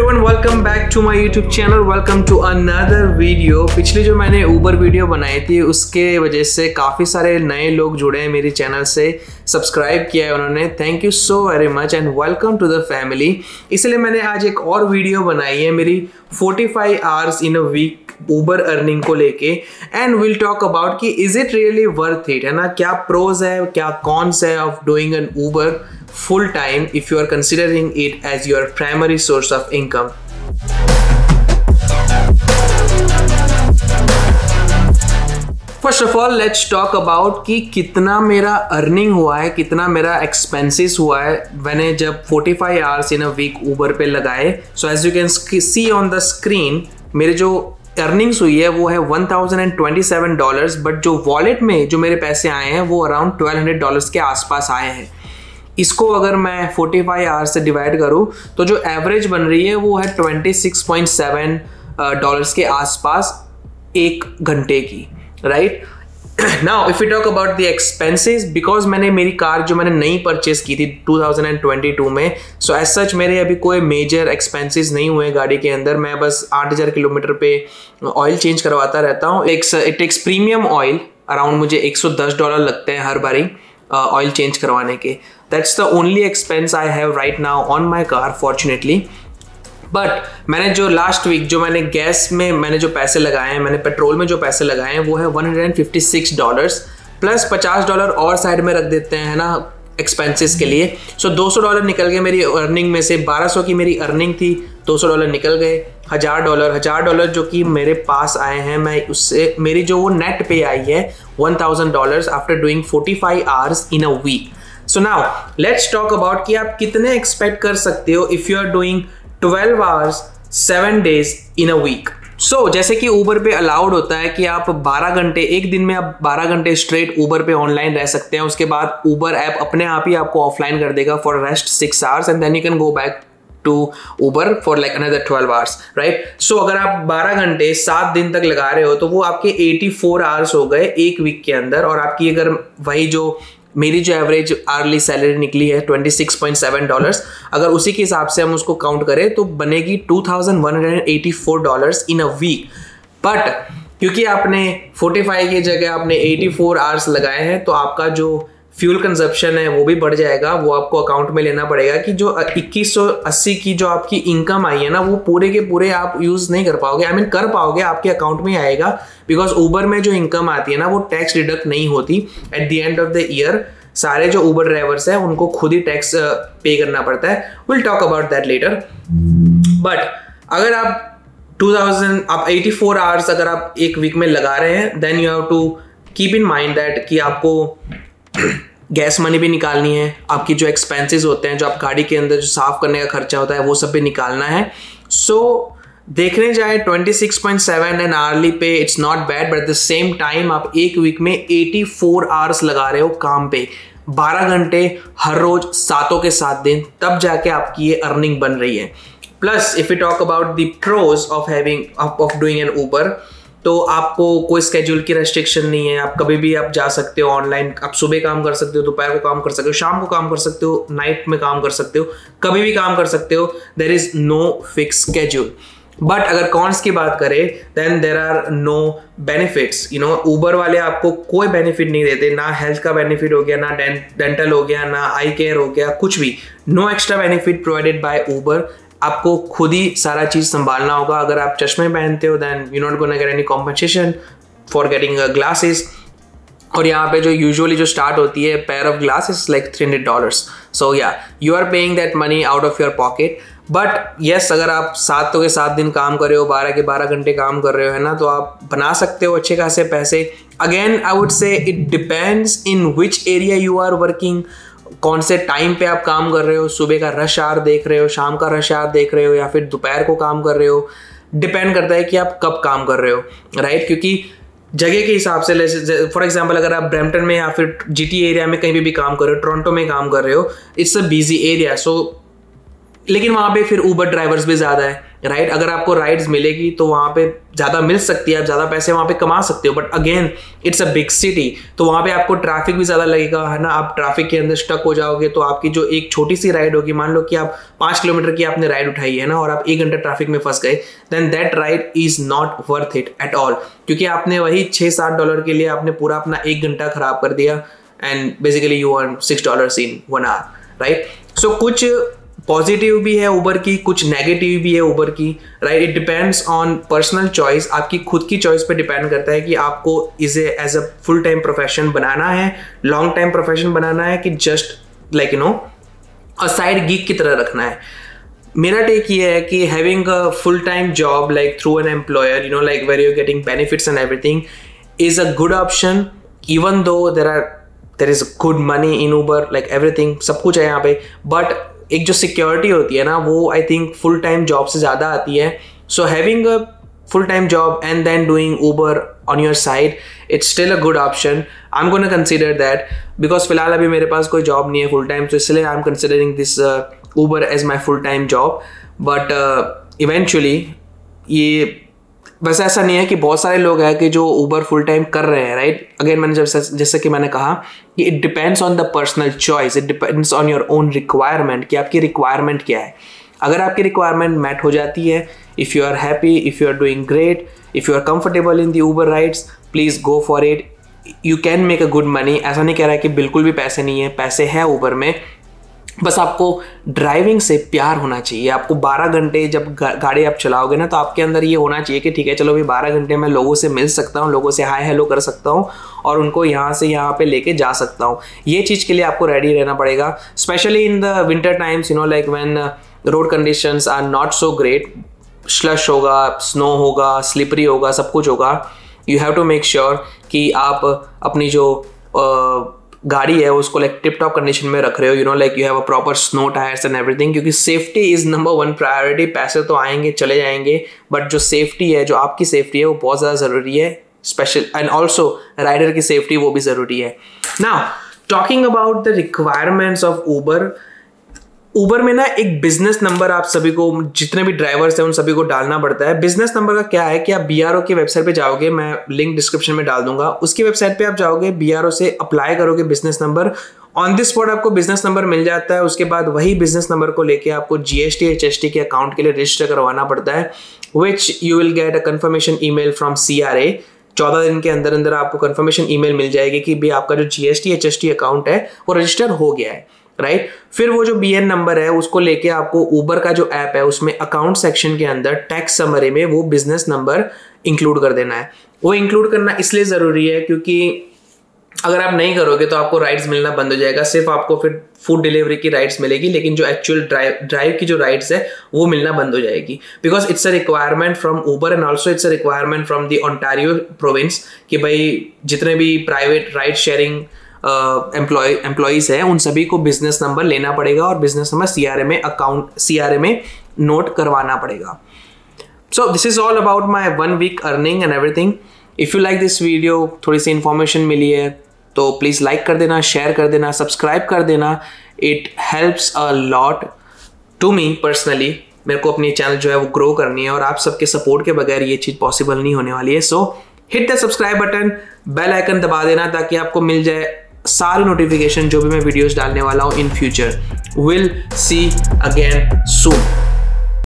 Everyone, welcome back to my YouTube channel. Welcome to another video. पिछली जो मैंने Uber video बनाई थी उसके वजह से काफ़ी सारे नए लोग जुड़े हैं मेरे चैनल से, सब्सक्राइब किया है उन्होंने। Thank you so very much and welcome to the family. इसलिए मैंने आज एक और वीडियो बनाई है मेरी 45 hours in a week Uber earning को लेके, एंड विल टॉक अबाउट कि is it really worth it, है ना। क्या प्रोज है, क्या कॉन्स है of doing an Uber full time if you are considering it as your primary source of income. First of all, let's talk about कि कितना मेरा अर्निंग हुआ है, कितना मेरा एक्सपेंसेस हुआ है मैंने जब 45 hours in a week Uber पे लगाए। So as you can see on the screen, मेरे जो अर्निंग्स हुई है वो है $1027, बट जो वॉलेट में जो मेरे पैसे आए हैं वो अराउंड $1200 के आसपास आए हैं। इसको अगर मैं 45 आवर्स से डिवाइड करूं तो जो एवरेज बन रही है वो है $26.7 के आसपास एक घंटे की, right. Now if you talk about the expenses, because मैंने मेरी कार जो मैंने नई परचेस की थी 2022 में, सो एज सच मेरे अभी कोई मेजर एक्सपेंसेस नहीं हुए गाड़ी के अंदर। मैं बस 8000 किलोमीटर पे ऑयल चेंज करवाता रहता हूँ। It takes premium oil, around मुझे $110 लगते हैं हर बारी ऑयल चेंज करवाने के। That's the only expense I have right now on my car fortunately. But मैंने जो लास्ट वीक जो मैंने गैस में मैंने जो पैसे लगाए हैं, मैंने पेट्रोल में जो पैसे लगाए हैं वो है $156 प्लस $50 और साइड में रख देते हैं, है ना, एक्सपेंसेस के लिए। सो $200 निकल गए मेरी अर्निंग में से। 1200 की मेरी अर्निंग थी, $200 निकल गए। $1000 जो कि मेरे पास आए हैं, मैं उससे मेरी जो वो नेट पे आई है $1000 after doing 45 hours in a week. So now let's talk about कि आप कितने एक्सपेक्ट कर सकते हो if you are doing 12 hours 7 days in a week. So जैसे कि ऊबर पे अलाउड होता है कि आप 12 घंटे, एक दिन में आप 12 घंटे स्ट्रेट ऊबर पे ऑनलाइन रह सकते हैं। उसके बाद ऊबर ऐप अपने आप ही आपको ऑफलाइन कर देगा for rest 6 hours and then you can go back to Uber for like another 12 hours, right. So अगर आप 12 घंटे 7 दिन तक लगा रहे हो तो वो आपके 84 आवर्स हो गए एक वीक के अंदर। और आपकी अगर वही जो मेरी जो एवरेज आर्ली सैलरी निकली है $26.7, अगर उसी के हिसाब से हम उसको काउंट करें तो बनेगी $2184 इन अ वीक। बट क्योंकि आपने 45 की जगह आपने 84 आवर्स लगाए हैं तो आपका जो फ्यूल कंजप्शन है वो भी बढ़ जाएगा। वो आपको अकाउंट में लेना पड़ेगा कि जो 2180 की जो आपकी इनकम आई है ना, वो पूरे के पूरे आप यूज नहीं कर पाओगे। आई मीन कर पाओगे, आपके अकाउंट में आएगा, बिकॉज ऊबर में जो इनकम आती है ना वो टैक्स डिडक्ट नहीं होती। At the end of the year सारे जो ऊबर ड्राइवर्स हैं उनको खुद ही टैक्स पे करना पड़ता है। Will talk about that later. But अगर आप 84 आवर्स अगर आप एक वीक में लगा रहे हैं, then you have to keep in mind that कि आपको गैस मनी भी निकालनी है, आपकी जो एक्सपेंसेस होते हैं, जो आप गाड़ी के अंदर जो साफ करने का खर्चा होता है वो सब भी निकालना है। सो देखने जाए 26.7 एंड आवर्ली पे it's not bad, but at the same time आप एक वीक में 84 आवर्स लगा रहे हो काम पे, 12 घंटे हर रोज 7 के 7 दिन, तब जाके आपकी ये अर्निंग बन रही है। Plus if you talk about the pros of doing an Uber, तो आपको कोई स्केड्यूल की रेस्ट्रिक्शन नहीं है। आप कभी भी आप जा सकते हो ऑनलाइन, आप सुबह काम कर सकते हो, दोपहर को काम कर सकते हो, शाम को काम कर सकते हो, नाइट में काम कर सकते हो, कभी भी काम कर सकते हो। There is no fix schedule. But अगर कॉन्स की बात करें, then there are no benefits. You know, Uber वाले आपको कोई बेनिफिट नहीं देते, ना हेल्थ का बेनिफिट हो गया, ना डेंटल हो गया, ना आई केयर हो गया, कुछ भी। No extra benefit provided by Uber. आपको खुद ही सारा चीज संभालना होगा। अगर आप चश्मे पहनते हो then you not gonna get any compensation for getting glasses. और यहाँ पे जो यूजुअली जो स्टार्ट होती है pair of glasses like $300। So या you are paying that money out of your pocket. But yes, अगर आप 7 के 7 दिन काम कर रहे हो, 12 के 12 घंटे काम कर रहे हो, है ना, तो आप बना सकते हो अच्छे खासे पैसे। Again I would say it depends in which area you are working, कौन से टाइम पे आप काम कर रहे हो, सुबह का रश आवर देख रहे हो, शाम का रश आवर देख रहे हो, या फिर दोपहर को काम कर रहे हो। डिपेंड करता है कि आप कब काम कर रहे हो, राइट। क्योंकि जगह के हिसाब से, फॉर एग्जांपल अगर आप ब्रैम्पटन में या फिर जीटी एरिया में कहीं भी काम कर रहे हो, टोरंटो में काम कर रहे हो, इट्स अ बिजी एरिया। सो लेकिन वहाँ पे फिर ऊबर ड्राइवर्स भी ज़्यादा है, राइट? अगर आपको राइड्स मिलेगी तो वहाँ पे ज़्यादा मिल सकती है, आप ज़्यादा पैसे वहाँ पे कमा सकते हो, but again it's a big city, तो वहाँ पे आपको ट्रैफिक भी ज़्यादा लगेगा, है ना? आप ट्रैफिक के अंदर स्टक हो जाओगे, तो आपकी जो एक छोटी सी राइड होगी, मान लो कि आप 5 किलोमीटर की आपने राइड उठाई है ना, और आप 1 घंटा ट्रैफिक में फंस गए, then that ride is not worth it at all, क्योंकि आपने वही $6-7 के लिए आपने पूरा अपना 1 घंटा खराब कर दिया, and basically you earn $6 in 1 hour, right? So कुछ पॉजिटिव भी है उबर की, कुछ नेगेटिव भी है उबर की, right? It depends on personal choice, आपकी खुद की चॉइस पे डिपेंड करता है कि आपको इसे as a full time profession बनाना है, लॉन्ग टाइम प्रोफेशन बनाना है, कि just like a side gig की तरह रखना है। मेरा टेक ये है कि having a full time job like through an employer, like where you getting benefits and everything, is a good option, even though there is good money in Uber, like everything, सब कुछ है यहाँ पे, but एक जो security होती है ना, वो I think full time job से ज़्यादा आती है। So having a full time job and then doing Uber on your side, it's still a good option. I am gonna consider that, because फिलहाल अभी मेरे पास कोई जॉब नहीं है फुल टाइम, तो इसलिए I am considering this Uber as my full time job, but eventually ये वैसे ऐसा नहीं है कि बहुत सारे लोग हैं कि जो उबर फुल टाइम कर रहे हैं, राइट? अगेन मैंने जैसे कि मैंने कहा कि it depends on the personal choice, it depends on your own requirement, कि आपकी रिक्वायरमेंट क्या है। अगर आपकी रिक्वायरमेंट मैट हो जाती है, if you are happy, if you are doing great, if you are comfortable in the Uber rides, please go for it, you can make a good money. ऐसा नहीं कह रहा है कि बिल्कुल भी पैसे नहीं है, पैसे है उबर में, बस आपको ड्राइविंग से प्यार होना चाहिए। आपको 12 घंटे जब गाड़ी आप चलाओगे ना, तो आपके अंदर ये होना चाहिए कि ठीक है, चलो भी 12 घंटे मैं लोगों से मिल सकता हूँ, लोगों से हाय हेलो कर सकता हूँ, और उनको यहाँ से यहाँ पे लेके जा सकता हूँ। ये चीज़ के लिए आपको रेडी रहना पड़ेगा, specially in the winter times, like when road conditions are not so great, slush होगा, स्नो होगा, स्लिपरी होगा, सब कुछ होगा। You have to make sure कि आप अपनी जो गाड़ी है उसको लाइक टिप टॉप कंडीशन में रख रहे हो, like you have a proper snow tyres and everything, क्योंकि सेफ्टी इज नंबर 1 प्रायोरिटी। पैसे तो आएंगे चले जाएंगे, बट जो सेफ्टी है, जो आपकी सेफ्टी है, वो बहुत ज़्यादा ज़रूरी है, स्पेशल, एंड ऑल्सो राइडर की सेफ्टी वो भी ज़रूरी है। Now talking about the requirements of Uber में ना एक बिजनेस नंबर आप सभी को, जितने भी ड्राइवर्स हैं उन सभी को डालना पड़ता है। बिजनेस नंबर का क्या है कि आप BRO की वेबसाइट पे जाओगे, मैं लिंक डिस्क्रिप्शन में डाल दूंगा, उसकी वेबसाइट पे आप जाओगे, BRO से अप्लाई करोगे business number, on this spot आपको बिजनेस नंबर मिल जाता है। उसके बाद वही बिजनेस नंबर को लेके आपको GST HST के अकाउंट के लिए रजिस्टर करवाना पड़ता है, which you will get a confirmation email from CRA। 14 दिन के अंदर अंदर आपको कंफर्मेशन ईमेल मिल जाएगी कि भाई आपका जो GST HST अकाउंट है वो रजिस्टर हो गया है, राइट? फिर वो जो BN नंबर है उसको लेके आपको उबर का जो ऐप है उसमें अकाउंट सेक्शन के अंदर टैक्स समरी में वो बिजनेस नंबर इंक्लूड कर देना है। वो इंक्लूड करना इसलिए ज़रूरी है क्योंकि अगर आप नहीं करोगे तो आपको राइड्स मिलना बंद हो जाएगा, सिर्फ आपको फिर फूड डिलीवरी की राइड्स मिलेगी, लेकिन जो एक्चुअल ड्राइव की जो राइड्स है वो मिलना बंद हो जाएगी, because it's a requirement from Uber and also it's a requirement from the Ontario province कि भाई जितने भी प्राइवेट राइड शेयरिंग एम्प्लॉइज है उन सभी को बिजनेस नंबर लेना पड़ेगा और बिजनेस नंबर CRA में नोट करवाना पड़ेगा। So this is all about my 1 week earning and everything. If you like this video, थोड़ी सी इन्फॉर्मेशन मिली है तो प्लीज़ लाइक कर देना, शेयर कर देना, सब्सक्राइब कर देना। It helps a lot to me personally. मेरे को अपनी चैनल जो है वो ग्रो करनी है और आप सबके सपोर्ट के बगैर ये चीज़ पॉसिबल नहीं होने वाली है। So hit the subscribe button, bell icon दबा देना ताकि आपको मिल जाए सारी नोटिफिकेशन जो भी मैं वीडियोस डालने वाला हूँ in future. Will see again soon.